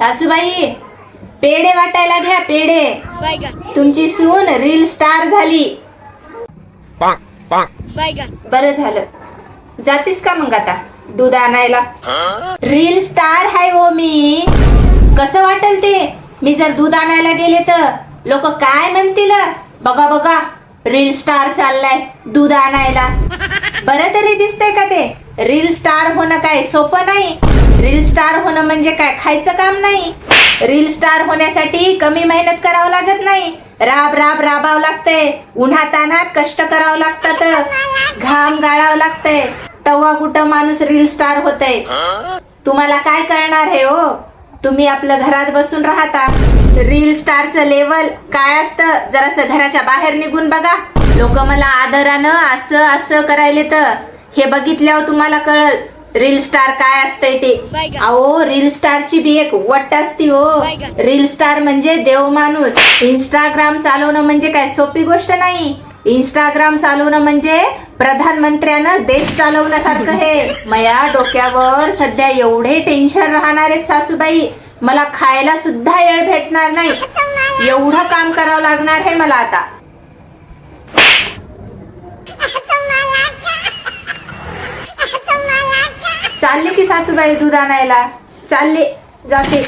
सासूबाई, पेढे वाटायला घ्या, पेढे. तुमची सून रील स्टार झाली. बरं झालं. जातीस का मग आता दूध आणायला? रील स्टार हाय हो मी. कसं वाटेल ते मी जर दूध आणायला गेले तर लोक काय म्हणतील? बघा बघा, रील स्टार चाललाय दूध आणायला. बरं तरी दिसतंय का ते? रील स्टार होणं काय सोपं नाही. रील स्टार होणं म्हणजे काय खायचं काम नाही. रील स्टार होण्यासाठी कमी मेहनत करावं लागत नाही. राबावं लागतंय. उन्हातान्हात कष्ट करावं लागतात. घाम गाळावं लागतंय. तेव्हा कुठं माणूस रील स्टार होतय. तुम्हाला काय करणार आहे हो? तुम्ही आपलं घरात बसून राहता. रील स्टारचं लेवल काय असतं जरासं घराच्या बाहेर निघून बघा. लोक मला आदरानं असं असं करायले तर हे बघितल्यावर तुम्हाला कळल रील स्टार काय असतंय ते. अहो, रील स्टारची बी एक वट असती हो. रील स्टार म्हणजे देव माणूस. इंस्टाग्राम चालवणं म्हणजे काय सोपी गोष्ट नाही. इंस्टाग्राम चालवणं म्हणजे प्रधानमंत्र्यानं देश चालवण्यासारखं हे. मया डोक्यावर सध्या एवढे टेन्शन राहणार आहेत सासूबाई, मला खायला सुद्धा वेळ भेटणार नाही. एवढं काम करावं लागणार आहे मला आता. चालले की सासूबाई दूध आणायला? चालले, जाते.